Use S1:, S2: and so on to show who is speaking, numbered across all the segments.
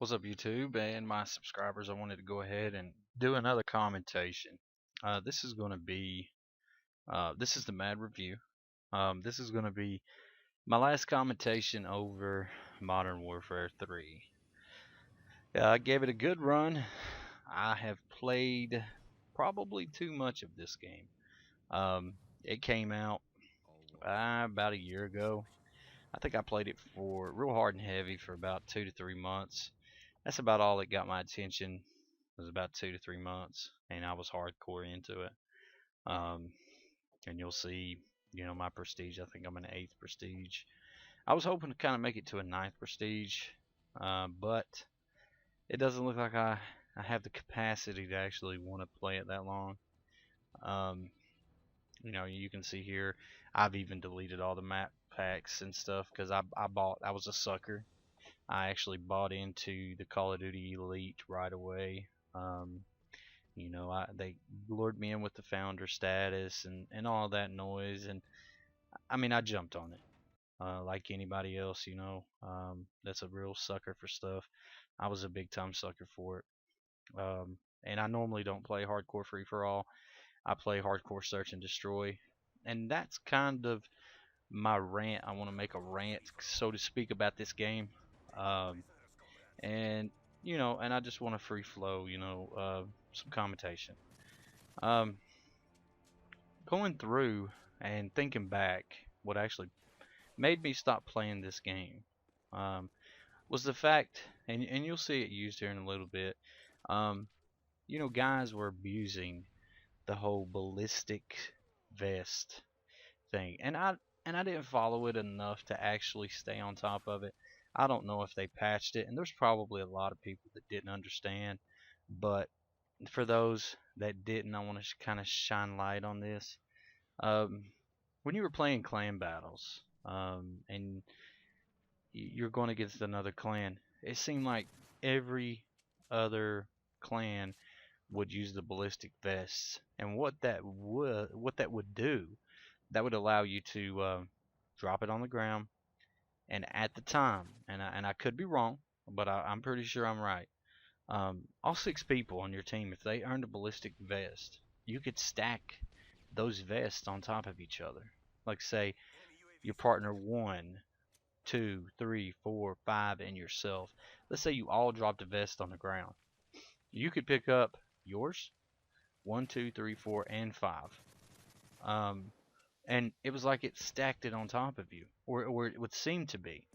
S1: What's up, YouTube and my subscribers? I wanted to go ahead and do another commentation. This is going to be, this is the Mad Review. This is going to be my last commentation over Modern Warfare 3. I gave it a good run. I have played probably too much of this game. It came out about a year ago. I think I played it for real hard and heavy for about 2 to 3 months. That's about all that got my attention. It was about 2 to 3 months, and I was hardcore into it. Um, and you'll see, my prestige. I think I'm an eighth prestige. I was hoping to kind of make it to a ninth prestige, but it doesn't look like I have the capacity to actually want to play it that long. Um, you can see here, I've even deleted all the map packs and stuff because I was a sucker. I actually bought into the Call of Duty Elite right away. They lured me in with the founder status and all that noise, and I mean I jumped on it like anybody else. That's a real sucker for stuff. I was a big time sucker for it. And I normally don't play hardcore free for all. I play hardcore search and destroy, and that's kind of my rant. I want to make a rant, so to speak, about this game. Um, and and I just want to free flow, some commentation. Um, Going through and thinking back, what actually made me stop playing this game was the fact, and you'll see it used here in a little bit. Um, Guys were abusing the whole ballistic vest thing, and I didn't follow it enough to actually stay on top of it. I don't know if they patched it, and there's probably a lot of people that didn't understand. But for those that didn't, I want to kind of shine light on this. Um, when you were playing clan battles, and you're going against another clan, it seemed like every other clan would use the ballistic vests, and what that would do, that would allow you to drop it on the ground, and at the time, and I could be wrong, but I'm pretty sure I'm right. All six people on your team, if they earned a ballistic vest, you could stack those vests on top of each other. Like say your partner 1, 2, 3, 4, 5, and yourself. Let's say you all dropped a vest on the ground. You could pick up yours, 1, 2, 3, 4, and 5. Um, and it was like it stacked it on top of you, or it would seem to be.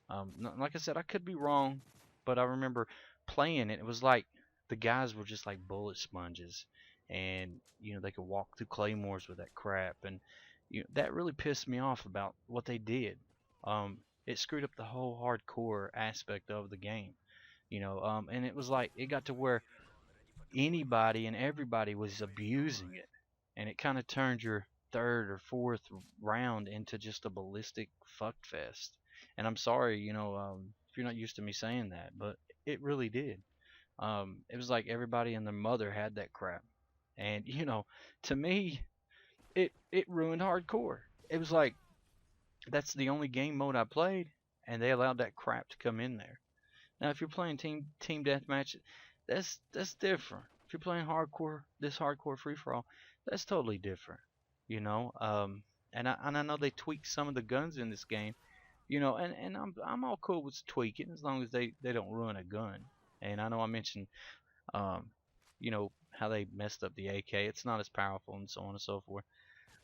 S1: Like I said, I could be wrong, but I remember playing it. It was like the guys were just like bullet sponges, and they could walk through claymores with that crap, and that really pissed me off about what they did. It screwed up the whole hardcore aspect of the game, and it was like it got to where anybody and everybody was abusing it, and it kind of turned your third or fourth round into just a ballistic fuck fest. And I'm sorry, if you're not used to me saying that, but it really did. It was like everybody and their mother had that crap, and to me, it ruined hardcore. It was like that's the only game mode I played, and they allowed that crap to come in there. Now, if you're playing team deathmatch, that's different. If you're playing this hardcore free for all, that's totally different. You know, um, and I know they tweaked some of the guns in this game. And I'm all cool with tweaking as long as they don't ruin a gun. And I know I mentioned um, how they messed up the AK. It's not as powerful and so on and so forth.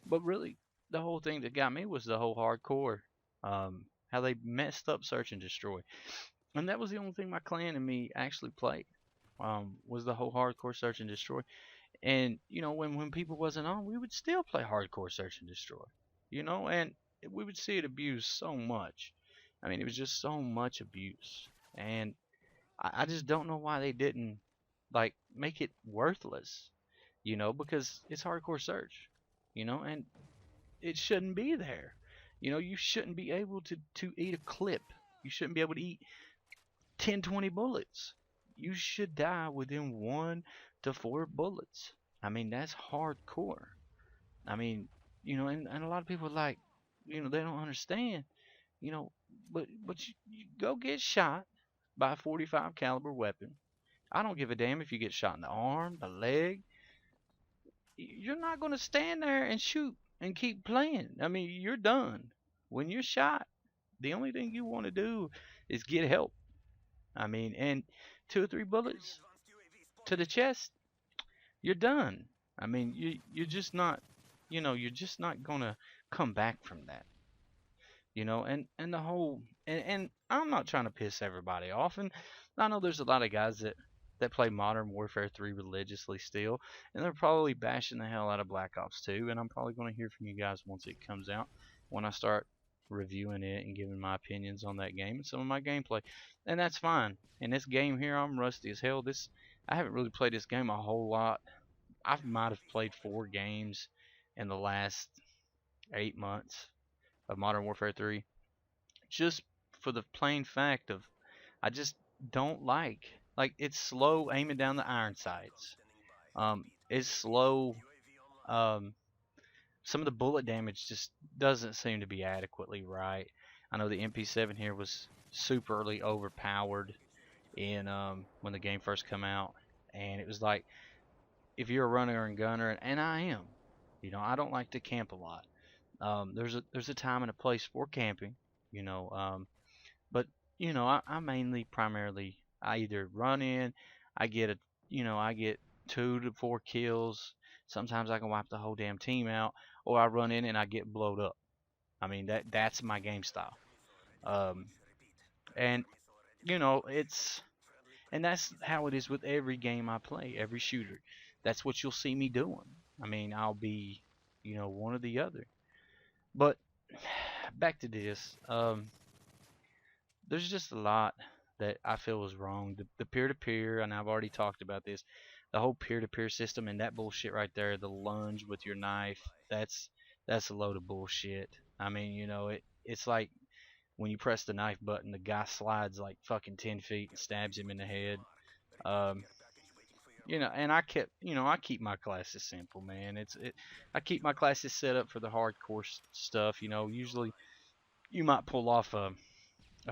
S1: But really, the whole thing that got me was the whole hardcore. How they messed up search and destroy. And that was the only thing my clan and me actually played. Was the whole hardcore search and destroy. And when people wasn't on, we would still play hardcore search and destroy. And we would see it abused so much. I mean, it was just so much abuse, and I just don't know why they didn't like make it worthless. Because it's hardcore search. And it shouldn't be there. You shouldn't be able to eat a clip. You shouldn't be able to eat 10, 20 bullets. You should die within 1 to 4 bullets. I mean, that's hardcore. I mean, and a lot of people are like, they don't understand, you know, but you go get shot, by a 45 caliber weapon. I don't give a damn if you get shot in the arm, the leg. You're not going to stand there and shoot and keep playing. I mean, you're done. When you're shot, the only thing you want to do is get help. I mean, and 2 or 3 bullets to the chest, you're done. I mean, you're just not, you're just not gonna come back from that. And the whole and I'm not trying to piss everybody off, and I know there's a lot of guys that play Modern Warfare 3 religiously still, and they're probably bashing the hell out of Black Ops 2, and I'm probably going to hear from you guys once it comes out, when I start reviewing it and giving my opinions on that game and some of my gameplay, and that's fine. In this game here, I'm rusty as hell. I haven't really played this game a whole lot. I might have played 4 games in the last 8 months of Modern Warfare 3, just for the plain fact of I just don't like it's slow aiming down the iron sights. It's slow. Um, some of the bullet damage just doesn't seem to be adequately right. I know the MP7 here was superly overpowered in when the game first come out, and it was like if you're a runner and gunner, and I am, I don't like to camp a lot. There's a time and a place for camping, you know. But I mainly primarily I either run in, I get I get 2 to 4 kills. Sometimes I can wipe the whole damn team out, or I run in and I get blowed up. I mean that's my game style. Um, and it's and that's how it is with every game I play, every shooter. That's what you'll see me doing. I mean, I'll be, one or the other. But back to this. There's just a lot that I feel is wrong. The peer-to-peer, and I've already talked about this, the whole peer-to-peer system and that bullshit right there, the lunge with your knife, that's a load of bullshit. I mean, it's like when you press the knife button, the guy slides like fucking 10 feet and stabs him in the head. Um, and I keep my classes simple, man. I keep my classes set up for the hardcore stuff. Usually you might pull off a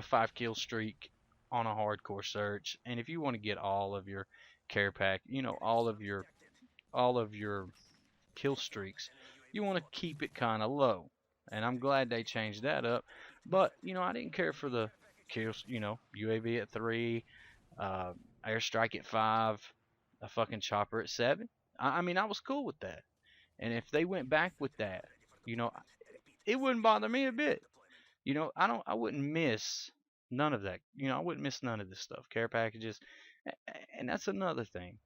S1: 5 kill streak on a hardcore search, and if you want to get all of your care pack, all of your kill streaks, you want to keep it kind of low. And I'm glad they changed that up. But I didn't care for the kills. UAV at 3, uh, airstrike at 5, a fucking chopper at 7. I mean, I was cool with that. And if they went back with that, you know, it wouldn't bother me a bit. I wouldn't miss none of that. I wouldn't miss none of this stuff. Care packages, and that's another thing.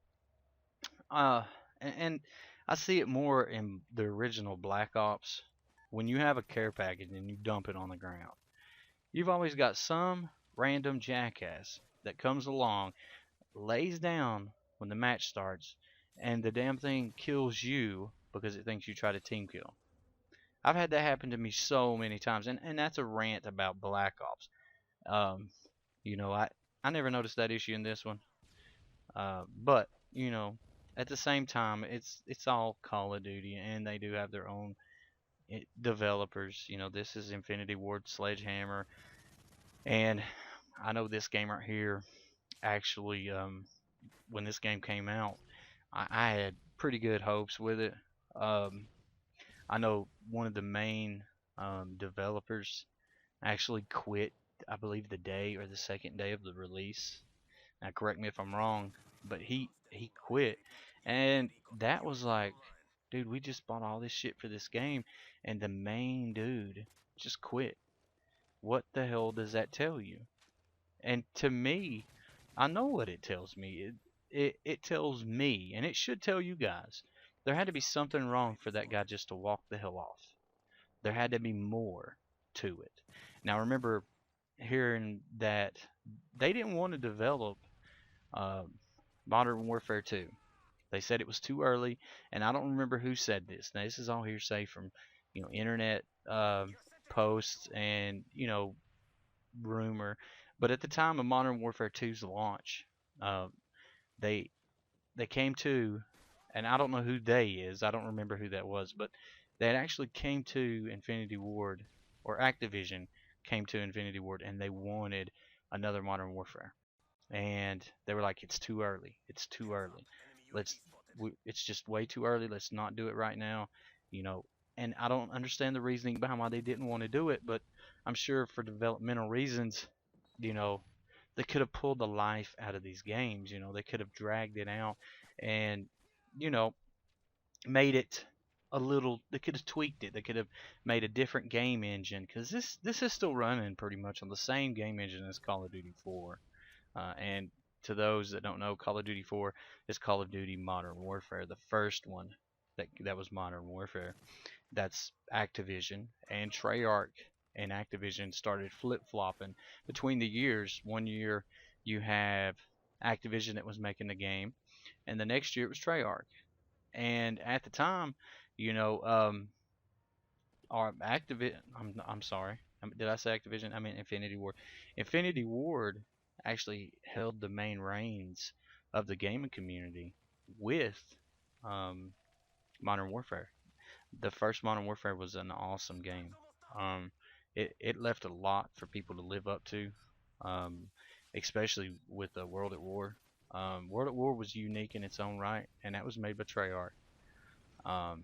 S1: And I see it more in the original Black Ops. When you have a care package and you dump it on the ground, you've always got some random jackass that comes along, lays down when the match starts, and the damn thing kills you because it thinks you tried to team kill. I've had that happen to me so many times, and that's a rant about Black Ops. Um, I never noticed that issue in this one, but at the same time, it's all Call of Duty, and they do have their own developers. This is Infinity Ward Sledgehammer, and I know this game right here. Actually, when this game came out, I had pretty good hopes with it. Um, I know one of the main developers actually quit, I believe, the day or the second day of the release. Now, correct me if I'm wrong, but he quit, and that was like, dude, we just bought all this shit for this game, and the main dude just quit. What the hell does that tell you? And to me, I know what it tells me. It tells me, and it should tell you guys, there had to be something wrong for that guy just to walk the hell off. There had to be more to it. Now remember hearing that they didn't want to develop uh, Modern Warfare 2. They said it was too early, and I don't remember who said this. Now this is all hearsay from internet posts and rumor. But at the time of Modern Warfare 2's launch, uh, they they came to, and I don't know who they is. I don't remember who that was, but they had actually came to Infinity Ward, or Activision came to Infinity Ward, and they wanted another Modern Warfare. and they were like, it's too early. It's too early. Let's it's just way too early. Let's not do it right now. You know, and I don't understand the reasoning behind why they didn't want to do it, but I'm sure for developmental reasons, you know, they could have pulled the life out of these games. You know, they could have dragged it out and, you know, made it a little. They could have tweaked it. They could have made a different game engine because this is still running pretty much on the same game engine as Call of Duty 4. And to those that don't know, Call of Duty 4 is Call of Duty Modern Warfare, the first one that was Modern Warfare. That's Activision and Treyarch and Activision started flip-flopping between the years. One year you have Activision that was making the game, and the next year it was Treyarch. And at the time, you know, our Activision. I'm sorry. Did I say Activision? I mean Infinity Ward. Infinity Ward actually held the main reins of the gaming community with um, Modern Warfare. The first Modern Warfare was an awesome game. Um, it left a lot for people to live up to, um, especially with the World at War. World at War was unique in its own right, and that was made by Treyarch. Um,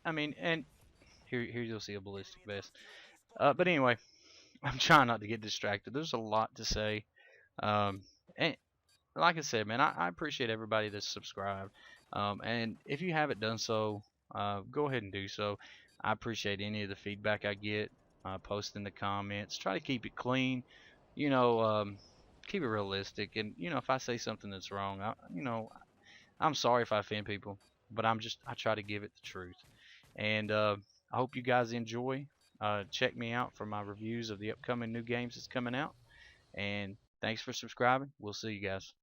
S1: I mean, and here you'll see a ballistic vest. But anyway, I'm trying not to get distracted. There's a lot to say. And like I said, man, I appreciate everybody that's subscribed. And if you haven't done so, go ahead and do so. I appreciate any of the feedback I get. Post in the comments. Try to keep it clean. You know, keep it realistic. And you know, if I say something that's wrong, I'm sorry if I offend people. But I try to give it the truth. And I hope you guys enjoy. Check me out for my reviews of the upcoming new games that's coming out. And thanks for subscribing. We'll see you guys.